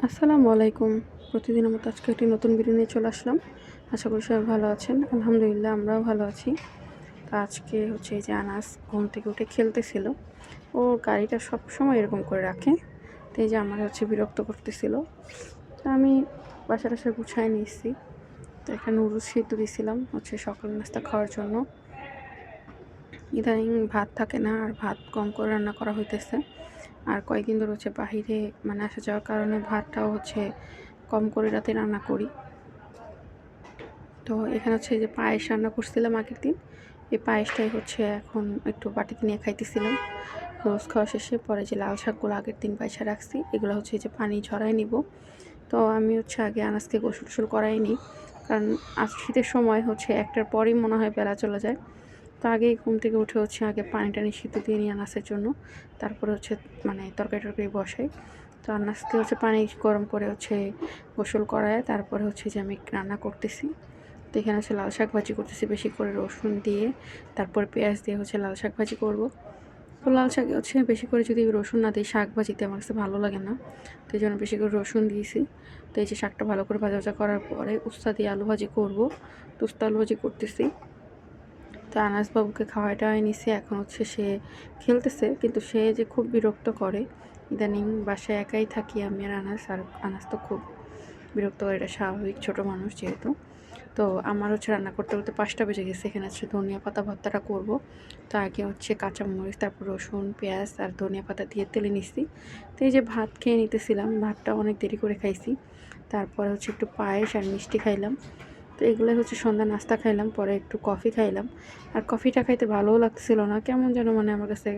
আসসালামু আলাইকুম। প্রতিদিনের মতো আজকে একটি নতুন ভিডিও নিয়ে চলে আসলাম। আশা করি সবাই ভালো আছেন। আলহামদুলিল্লাহ আমরাও ভালো আছি। তো আজকে হচ্ছে এই যে আনাস ঘুম থেকে উঠে খেলতেছিল। ও গাড়িটা সবসময় এরকম করে রাখে। তো এই যে আমার হচ্ছে বিরক্ত করতেছিল। তো আমি বাসা গুছায় নিয়েছি। তো এখানে নুডলস সিদ্ধ দিয়েছিলাম হচ্ছে সকাল নাস্তা খাওয়ার জন্য। ইদানিং ভাত থাকে না, আর ভাত কম করে রান্না করা হইতেছে। আর কয়েকদিন ধরে হচ্ছে বাহিরে আসা যাওয়ার কারণে ভাতটাও হচ্ছে কম করে রাতে রান্না করি। তো এখানে হচ্ছে যে পায়েস রান্না করছিলাম আগের দিন। এই পায়েসটাই হচ্ছে এখন একটু বাটিতে নিয়ে খাইতেছিলাম। রোজ খাওয়া শেষে পরে যে লাল শাকগুলো আগের দিন বাইছা রাখছি, এগুলো হচ্ছে যে পানি ঝরাই নিব। তো আমি হচ্ছে আগে আনাজকে গোসল টোসল করাই নিই, কারণ আজ শীতের সময় হচ্ছে একটার পরই মনে হয় বেলা চলে যায়। তো আগেই ঘুম থেকে উঠে হচ্ছে আগে পানি টানি সিদ্ধ দিয়ে নিই আনাজের জন্য। তারপরে হচ্ছে তরকারি বসাই। তো আনাজকে হচ্ছে পানি গরম করে হচ্ছে গোসল করায় তারপরে হচ্ছে যে আমি রান্না করতেছি। তো এখানে হচ্ছে লাল শাক ভাজি করতেছি বেশি করে রসুন দিয়ে, তারপর পেঁয়াজ দিয়ে হচ্ছে লাল শাক ভাজি করব। তো লাল শাকে হচ্ছে বেশি করে যদি রসুন না দিই শাক ভাজিতে আমার কাছে ভালো লাগে না। তো এই জন্য বেশি করে রসুন দিয়েছি। তো এই যে শাকটা ভালো করে ভাজা করার পরে উস্তা দিয়ে আলু ভাজি করব। তো উস্তা আলু ভাজি করতেছি। তো আনাস বাবুকে খাওয়াটা নিছি, এখন হচ্ছে সে খেলতেছে, কিন্তু সে যে খুব বিরক্ত করে। ইদানিং বাসায় একাই থাকি আমি আর আনাস তো খুব বিরক্ত করে, এটা স্বাভাবিক, ছোটো মানুষ যেহেতু। তো আমার হচ্ছে রান্না করতে করতে 5টা বেজে গেছে। এখানে হচ্ছে ধনিয়া পাতা ভর্তাটা করব। তো আগে হচ্ছে কাঁচামরিচ, তারপর রসুন, পেঁয়াজ আর ধনিয়া পাতা দিয়ে তেলে নিচ্ছি। তো এই যে ভাত খেয়ে নিতেছিলাম, ভাতটা অনেক দেরি করে খাইছি। তারপরে হচ্ছে একটু পায়েস আর মিষ্টি খাইলাম। তো এগুলোই হচ্ছে সন্ধ্যা নাস্তা খাইলাম। পরে একটু কফি খাইলাম। আর কফিটা খাইতে ভালোও লাগতেছিল না, কেমন যেন আমার কাছে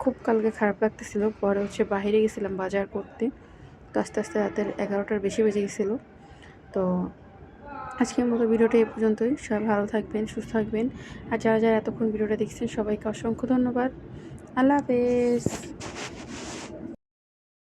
খুব কালকে খারাপ লাগতেছিল। পরে হচ্ছে বাইরে গেছিলাম বাজার করতে। তো আস্তে আস্তে রাতের 11টার বেশি বেজে গেছিলো। তো আজকের মতো ভিডিওটা এই পর্যন্তই। সবাই ভালো থাকবেন, সুস্থ থাকবেন। আর যারা এতক্ষণ ভিডিওটা দেখছেন সবাইকে অসংখ্য ধন্যবাদ। আল্লাহ হাফেজ।